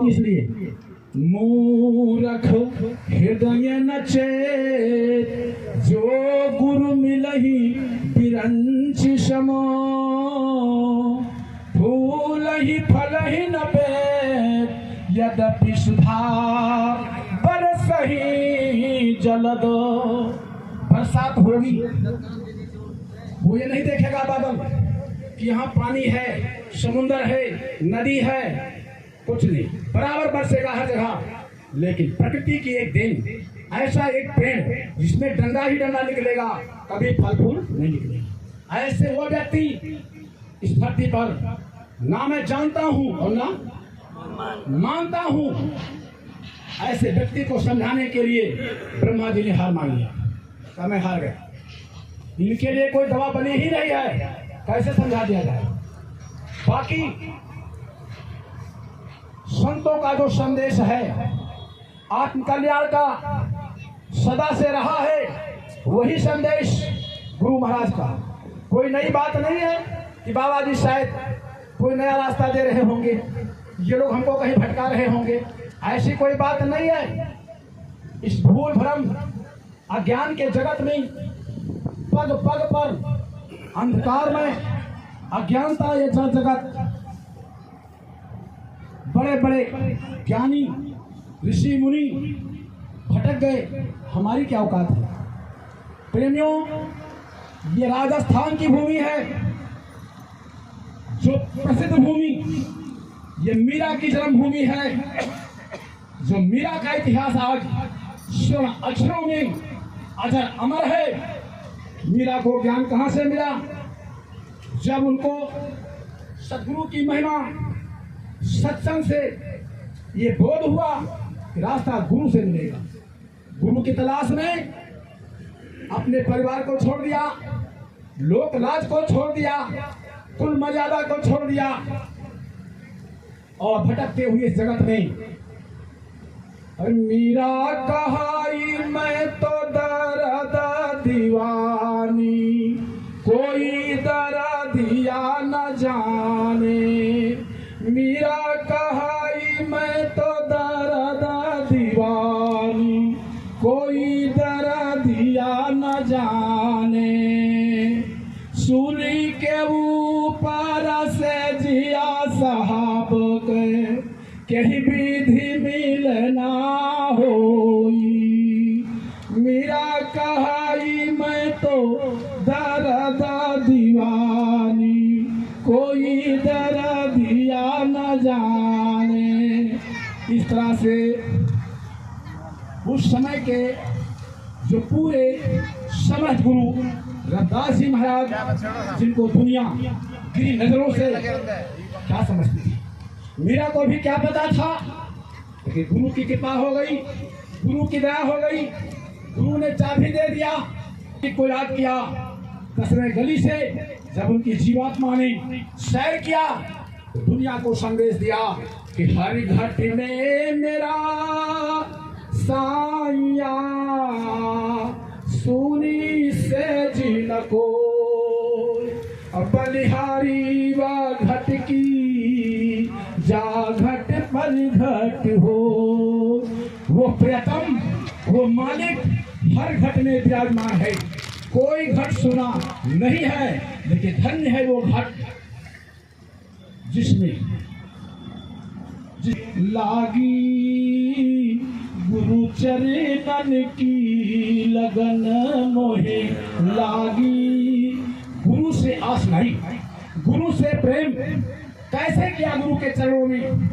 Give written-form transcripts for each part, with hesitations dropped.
इसलिए मूरख हृदय न चेत, जो गुरु मिलहि बिरंच समो, फूल ही फल ही न पेत, यद्यपि सुधा बरसहि जलद। बरसात होगी, वो ये नहीं देखेगा बादल कि यहाँ पानी है, समुंदर है, नदी है, कुछ नहीं, बराबर बरसेगा हर जगह। लेकिन प्रकृति की एक देन, ऐसा एक पेड़ जिसमें डंडा ही डंडा निकलेगा, कभी फल फूल नहीं निकलेगा। ऐसे वो व्यक्ति इस धरती पर ना मैं जानता हूँ और ना मानता हूँ, ऐसे व्यक्ति को समझाने के लिए ब्रह्मा जी ने हार मान लिया। समय हार गया, इनके लिए कोई दवा बनी ही नहीं है, कैसे समझा दिया जाए। बाकी संतों का जो संदेश है आत्म कल्याण का सदा से रहा है, वही संदेश गुरु महाराज का। कोई नई बात नहीं है कि बाबा जी शायद कोई नया रास्ता दे रहे होंगे, ये लोग हमको कहीं भटका रहे होंगे, ऐसी कोई बात नहीं है। इस भूल भ्रम अज्ञान के जगत में पग पग पर अंधकार में अज्ञानता ये जगत, बड़े बड़े ज्ञानी ऋषि मुनि भटक गए, हमारी क्या औकात है। प्रेमियों, ये राजस्थान की भूमि है, जो प्रसिद्ध भूमि, ये मीरा की जन्मभूमि है, जो मीरा का इतिहास आज अक्षरों में अजर अमर है। मीरा को ज्ञान कहाँ से मिला? जब उनको सदगुरु की महिमा, सत्संग से ये बोध हुआ कि रास्ता गुरु से मिलेगा। गुरु की तलाश में अपने परिवार को छोड़ दिया, लोक लाज को छोड़ दिया, कुल मर्यादा को छोड़ दिया और भटकते हुए इस जगत में मीरा कहाई मैं तो दर्द दीवानी, कोई दर्दिया न जाने। मीरा कहाई मैं तो दर्द दीवानी, कोई दर्दिया न जाने। सूली के ऊपर से जिया साहब के, कहीं विधि मिलना होई। मीरा कहाई मैं तो दर्द दीवानी, कोई दर्दिया न जाने। इस तरह से उस समय के जो पूरे समर्थ गुरु रविदास जी महाराज, जिनको दुनिया गिरी नजरों से क्या समझती थी, मीरा को भी क्या पता था, लेकिन गुरु की कृपा हो गई, गुरु की दया हो गई। गुरु ने चाबी दे दिया को याद किया कसरे गली से। जब उनकी जीवात्मा ने सैर किया तो दुनिया को संदेश दिया कि हर घट में मेरा साया, सुनी से जिन को बलिहारी व घट की, जा घट पर घट हो। वो प्रियतम, वो मालिक हर घट में विराजमान है। कोई घट सुना नहीं है, लेकिन धन्य है वो घट जिसमें लागी गुरु चरणन की लगन मोहे लागी। गुरु से आस नहीं, गुरु से प्रेम कैसे किया? गुरु के चरणों में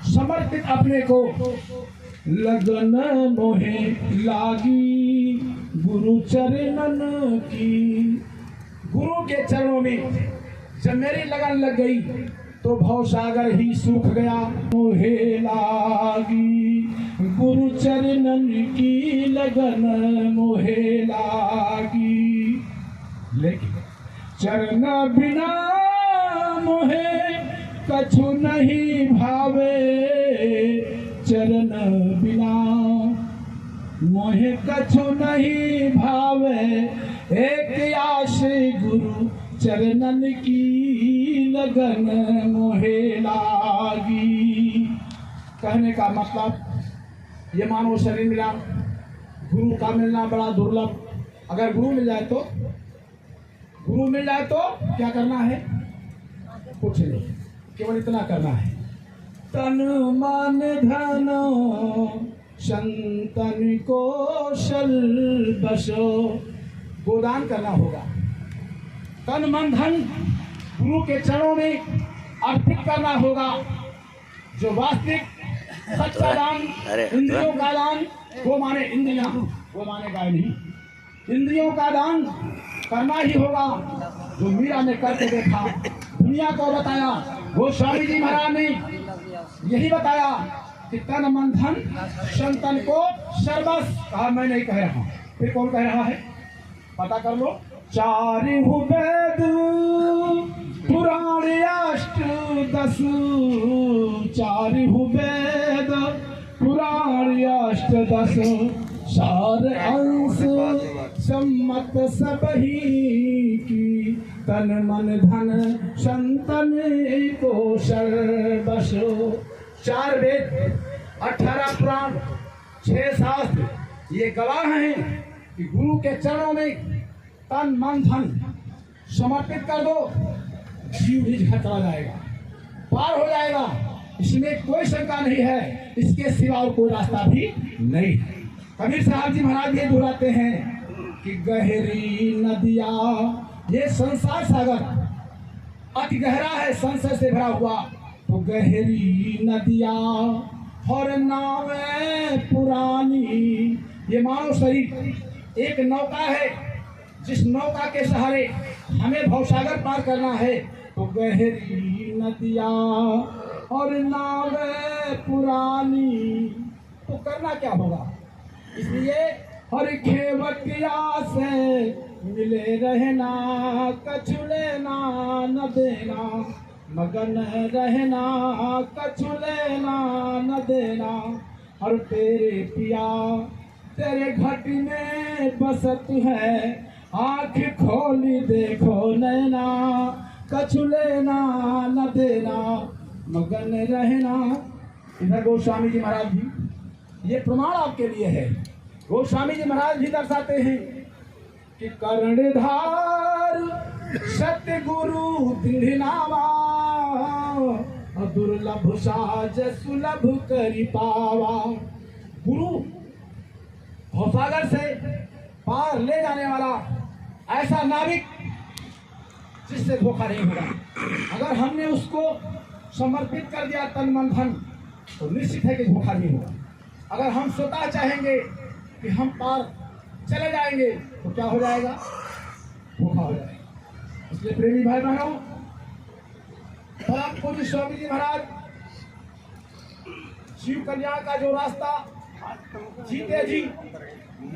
समर्पित अपने को, लगन मोहे लागी गुरु चरणन की। गुरु के चरणों में जब मेरी लगन लग गई तो भव सागर ही सूख गया। मोहे लागी गुरु चरणन की लगन मोहे लागी, लेकिन चरण बिना मोहे कछु नहीं भावे। चरण बिना मोहे कछु नहीं भावे, एक आश्रय गुरु चरणन की लगन मोहे लागी। कहने का मतलब ये मानव शरीर मिला, गुरु का मिलना बड़ा दुर्लभ। अगर गुरु मिल जाए तो क्या करना है? कुछ नहीं, केवल इतना करना है, तन मन धन संतन कौशल बसो। गोदान करना होगा, तन मन धन गुरु के चरणों में अर्पित करना होगा। जो वास्तविक सच्चा दान, इंद्रियों का दान, वो माने इंद्रियां, वो माने गाय नहीं, इंद्रियों का दान करना ही होगा। जो मीरा ने करके देखा, दुनिया को बताया, वो स्वामी जी महाराज ने यही बताया कि तन मन धन संतन को सर्वस्व। कहा मैं नहीं कह रहा, फिर कौन कह रहा है? पता कर लो। चारिहु वेद पुराण अष्ट दस, चारिहु वेद पुराण अष्ट दस, सार अंश सम्मत सबही की, तन मन धन संतन को सर्वस्व। 4 वेद, 18 पुराण, 6 शास्त्र ये गवाह हैं कि गुरु के चरणों में तन मन धन समर्पित कर दो, जीव निज घर चला जाएगा, पार हो जाएगा। इसमें कोई शंका नहीं है, इसके सिवा और कोई रास्ता भी नहीं है। कबीर साहब जी महाराज ये दोहराते हैं कि गहरी नदिया, ये संसार सागर अति गहरा है, संशय से भरा हुआ। तो गहरी नदिया और नावें पुरानी, ये मानव शरीर एक नौका है, जिस नौका के सहारे हमें भवसागर पार करना है। तो गहरी नदिया और नावें पुरानी, तो करना क्या होगा? इसलिए हर खेवटिया से मिले रहना, कछु लेना न देना, मगन रहना, कछु लेना न देना। और तेरे पिया तेरे घट में बसत है, आँख खोली देखो नैना, कछु लेना न देना, मगन रहना। इधर गोस्वामी जी महाराज जी, ये प्रमाण आपके लिए है। गोस्वामी जी महाराज भी दर्शाते हैं कि कर्णधार सतगुरु दृढ़ नामा, दुर्लभ साज सुलभ करी पावा। गुरु भवसागर से पार ले जाने वाला ऐसा नाविक जिससे धोखा नहीं होगा। अगर हमने उसको समर्पित कर दिया तन मन धन, तो निश्चित है कि धोखा नहीं होगा। अगर हम स्वतः चाहेंगे कि हम पार चले जाएंगे, तो क्या हो जाएगा? धोखा हो जाएगा। इसलिए प्रेमी भाई बहनों, पूज्य स्वामी जी महाराज शिव कल्याण का जो रास्ता जीते जी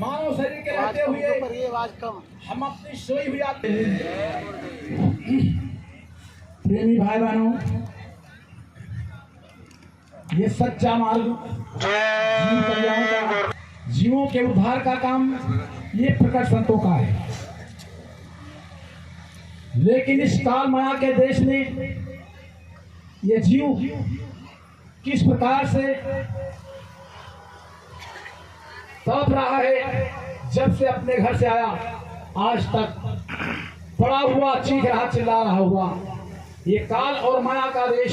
मानव शरीर के रहते हुए हम अपनी सोई हुई आते हैं। प्रेमी भाई बहनों, ये सच्चा मार्ग जीव कल्याण का, जीवों के उद्धार का काम ये प्रकट संतों का है। लेकिन इस काल माया के देश में ये जीव किस प्रकार से तड़प रहा है, जब से अपने घर से आया आज तक पड़ा हुआ, चीख रहा, चिल्ला रहा हुआ। ये काल और माया का देश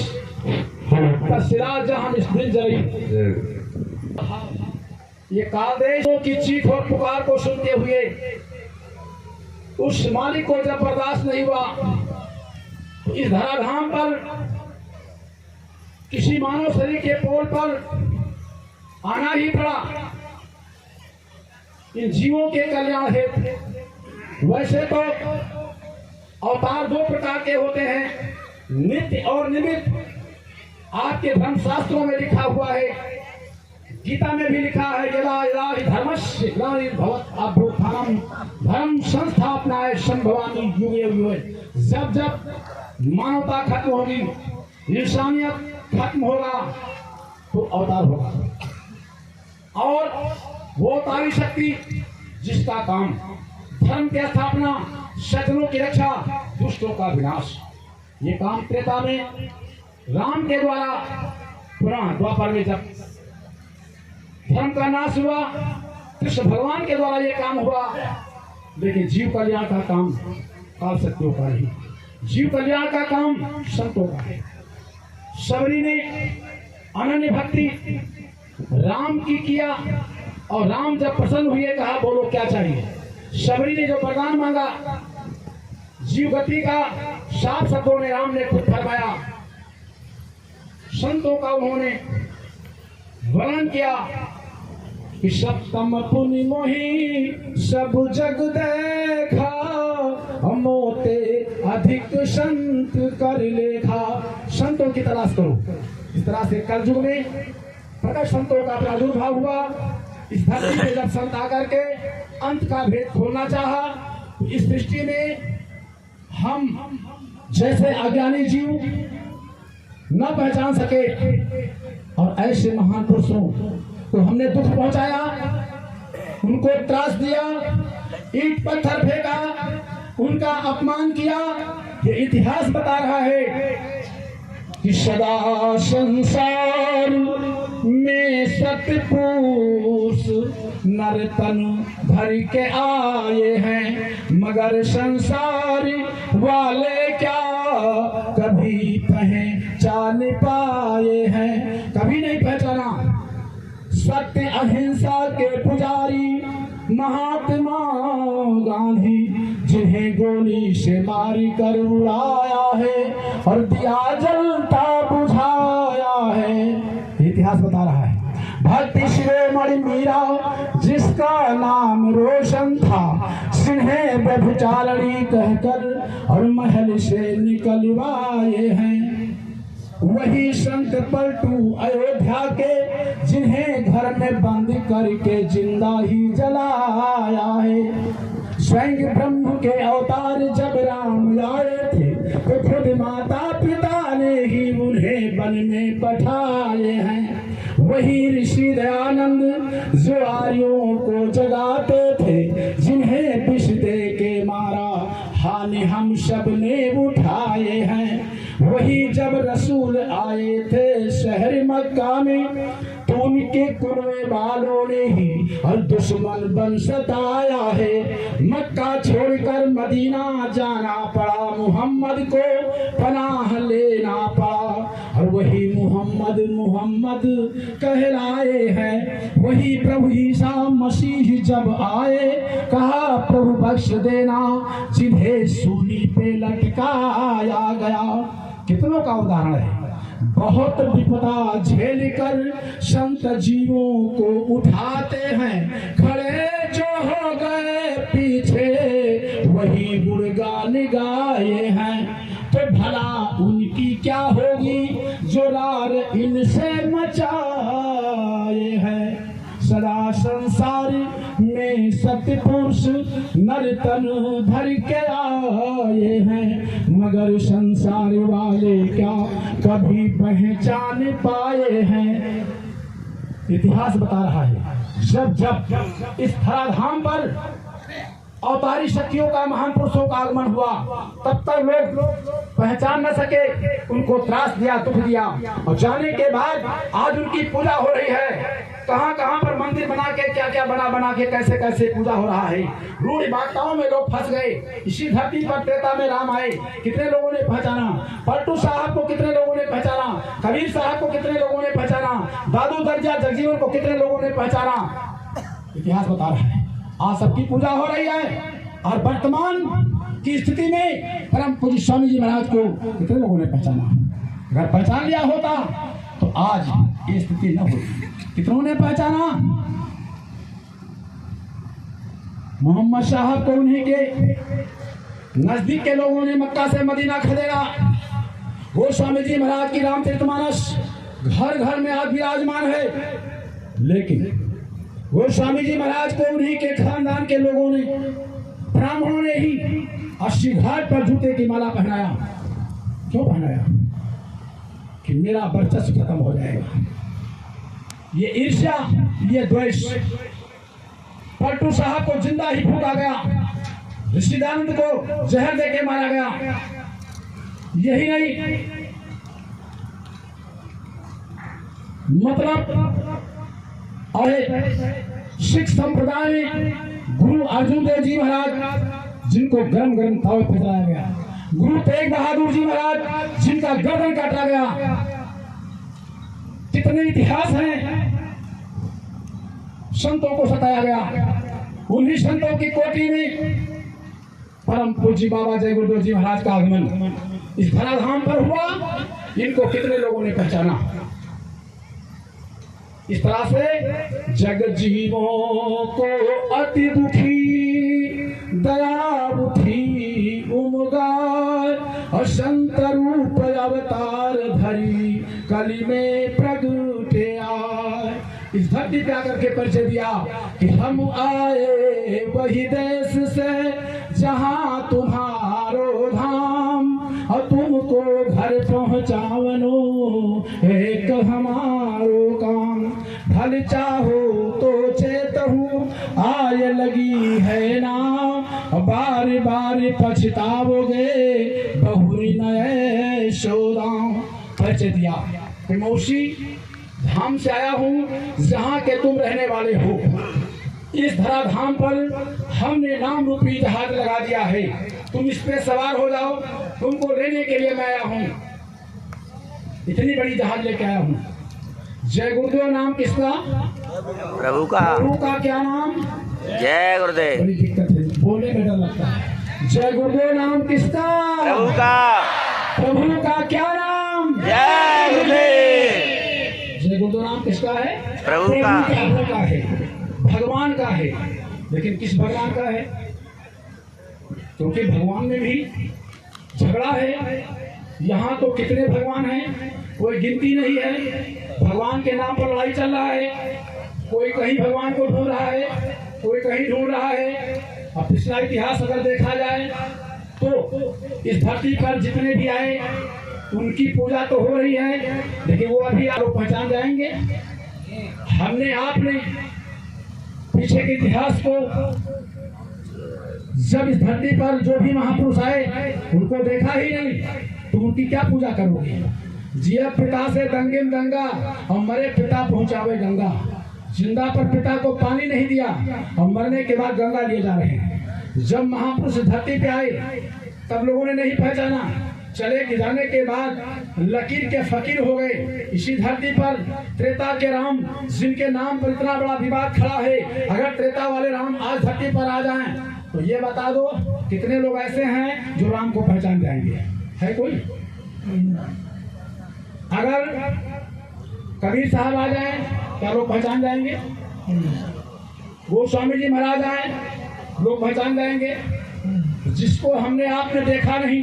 सिराज जहां दिल जली, ये काल देशों की चीख और पुकार को सुनते हुए उस मालिक को जब बर्दाश्त नहीं हुआ, तो इस धराधाम पर किसी मानव शरीर के पोल पर आना ही पड़ा इन जीवों के कल्याण हेतु। वैसे तो अवतार 2 प्रकार के होते हैं, नित्य और निमित्त। आपके धर्मशास्त्रों में लिखा हुआ है, गीता में भी लिखा है, यदा यदा हि धर्मस्य ग्लानिर्भवत् अभ्युत्थानम् धर्म संस्थापनाय संभवामि युगे युगे। जब जब मानवता खत्म होगी, इंसानियत खत्म होगा, तो अवतार होगा। और वो अवतारी शक्ति जिसका काम धर्म की स्थापना, सज्जनों की रक्षा, दुष्टों का विनाश। ये काम त्रेता में राम के द्वारा, पुराण द्वापर में जब धर्म का नाश हुआ, कृष्ण भगवान के द्वारा ये काम हुआ। लेकिन जीव कल्याण का काम काल सत्यों का नहीं, जीव कल्याण का काम संतों का है। सबरी ने अनन्य भक्ति राम की किया और राम जब प्रसन्न हुए कहा बोलो क्या चाहिए। सबरी ने जो वरदान मांगा जीव गति का, साफ शब्दों में राम ने खुद फरमाया। संतों का उन्होंने वर्णन किया कि सप्तम पुनि मोहि सब जग देखा, मोते अधिक संत कर लेखा। संतों की तलाश करो। इस तरह से कलयुग में प्रकट संतों का प्रादुर्भाव हुआ। इस धरती पे जब संत आकर के अंत का भेद खोलना चाहा, तो इस दृष्टि में हम जैसे अज्ञानी जीव न पहचान सके और ऐसे महान पुरुषों को हमने दुख पहुंचाया, उनको त्रास दिया, ईंट पत्थर फेंका, उनका अपमान किया। ये इतिहास बता रहा है कि सदा संसार में सतपुरुष नर तन भर के आए हैं, मगर संसार वाले क्या कभी पहचान पाए हैं। कभी नहीं पहचाना। सत्य अहिंसा के पुजारी महात्मा गांधी, जिन्हें गोली से मारी कर उड़ाया है और दिया जलता बुझाया है। इतिहास बता रहा है। भक्ति शिरोमणि मीरा, जिसका नाम रोशन था, सिन्हे व्यभिचारिणी कहकर और महल से निकलवाए हैं। वही संत पलटू अयोध्या के, जिन्हें घर में बंद करके जिंदा ही जलाया है। स्वयं ब्रह्म के अवतार जब राम आए थे, तो खुद माता पिता ने ही उन्हें वन में बैठाए हैं। वही ऋषि दयानंद जो आर्यों को जगाते थे, जिन्हें विष दे के मारा हानि हम सब ने उठाए हैं। वही जब रसूल आए थे शहर मक्का में, तो उनके कुनवे वालों ने ही और दुश्मन बन सताया है। मक्का छोड़कर मदीना जाना पड़ा, मोहम्मद को पनाह लेना पड़ा। और वही मोहम्मद मोहम्मद कहलाए हैं। वही प्रभु ईसा मसीह जब आए, कहा प्रभु बख्श देना, जिन्हें सूली पे लटकाया गया। कितनों का उदाहरण है। बहुत विपदा झेल कर संत जीवों को उठाते हैं, खड़े जो हो गए पीछे वही गुणगान गाए हैं। तो भला उनकी क्या होगी जो रार इनसे मचाए हैं। सदा संसार में सतपुरुष नर तन भर के आए हैं, मगर संसार वाले क्या कभी पहचान पाए हैं। इतिहास बता रहा है। जब जब इस धराधाम पर अवतारी शक्तियों का, महान पुरुषों का आगमन हुआ, तब तक लोग पहचान न सके, उनको त्रास दिया, दुख दिया। और जाने के बाद आज उनकी पूजा हो रही है। कहां कहां पर मंदिर बना के, क्या क्या बना के, कैसे कैसे पूजा हो रहा है। रूढ़ बाधाओं में लोग फंस गए। इसी धरती पर त्रेता में राम आए, कितने लोगों ने पहचाना। पलटू साहब को कितने लोगों ने पहचाना। कबीर साहब को कितने लोगों ने पहचाना। दादू दर्जा जगजीवन को कितने लोगों ने पहचाना। इतिहास बता रहा है। आज सबकी पूजा हो रही है। और वर्तमान की स्थिति में परम पूज्य स्वामी जी महाराज को कितने लोगों ने पहचाना। अगर पहचान लिया होता तो आज ये स्थिति न होती। कितनों ने पहचाना। मोहम्मद साहब को उन्हीं के नजदीक के लोगों ने मक्का से मदीना खदेड़ा। वो स्वामी जी महाराज की रामचरितमानस घर घर में आज विराजमान है। लेकिन वो स्वामी जी महाराज को उन्हीं के खानदान के लोगों ने, ब्राह्मणों ने ही 80 घाट पर जूते की माला पहनाया। क्यों पहनाया? कि मेरा वर्चस्व खत्म हो जाएगा। ये ईर्ष्या, ये द्वेष। पलटू साहब को जिंदा ही फूका गया। ऋषिदानंद को जहर देके मारा गया। यही नहीं, मतलब और सिख संप्रदाय में गुरु अर्जुन देव जी महाराज जिनको गरम गरम तावे पे जलाया गया, गुरु तेग बहादुर जी महाराज जिनका गर्दन काटा गया। कितने इतिहास हैं, संतों को सताया गया। उन्हीं संतों की कोटि में परम पूज्य बाबा जय गुरुदेव जी महाराज का आगमन इस धराधाम पर हुआ। इनको कितने लोगों ने पहचाना। इस तरह से जग जीवों को अति दुखी दया बुद्धि उमगार और संत रूप अवतार धरी कली में प्रगटे आए। इस धरती पे आकर के परिचय दिया कि हम आए वही देश से जहां तुम्हारो धाम और तुमको घर पहुंचावनो एक हमारो काम। भल चाहो तो चेतहु आय लगी है नाम बार बार पछताओगे बहुरी नए शोदाम। परिचय दिया कि मौसी धाम से आया हूँ जहाँ के तुम रहने वाले हो। इस धराधाम पर हमने नाम रूपी जहाज लगा दिया है, तुम इस पे सवार हो जाओ, तुमको लेने के लिए मैं आया हूँ। इतनी बड़ी जहाज लेके आया हूँ। जय गुरुदेव नाम किसका? प्रभु का। प्रभु का क्या नाम? जय गुरुदेव। बड़ी दिक्कत है, बोलने में डर लगता है। जय गुरुदेव नाम किसका? प्रभु का। प्रभु का क्या नाम? जय गुरुदेव। जय गुरुदेव नाम किसका है? प्रभु का। प्रभु का है, भगवान का है। लेकिन किस भगवान का है? क्योंकि भगवान में भी झगड़ा है। यहाँ तो कितने भगवान हैं, कोई गिनती नहीं है। भगवान के नाम पर लड़ाई चल रहा है। कोई कहीं भगवान को ढूंढ रहा है, कोई कहीं ढूंढ रहा है। अब पिछला इतिहास अगर देखा जाए तो इस धरती पर जितने भी आए उनकी पूजा तो हो रही है, लेकिन वो अभी आप पहचान जाएंगे। हमने आपने पीछे के इतिहास को, जब इस धरती पर जो भी महापुरुष आए उनको देखा ही नहीं, तो उनकी क्या पूजा करोगे? जिया पिता से दंगे में गंगा और मरे पिता पहुंचावे गंगा। जिंदा पर पिता को पानी नहीं दिया और मरने के बाद गंगा लिए जा रहे हैं। जब महापुरुष धरती पे आए तब लोगों ने नहीं पहचाना। चले जाने के बाद लकीर के फकीर हो गए। इसी धरती पर त्रेता के राम जिनके नाम पर इतना बड़ा विवाद खड़ा है, अगर त्रेता वाले राम आज धरती पर आ जाएं तो ये बता दो कितने लोग ऐसे हैं जो राम को पहचान जाएंगे? है कोई? अगर कबीर साहब आ जाएं क्या लोग पहचान जाएंगे? वो स्वामी जी महाराज आए लोग पहचान जाएंगे। जिसको हमने आपने देखा नहीं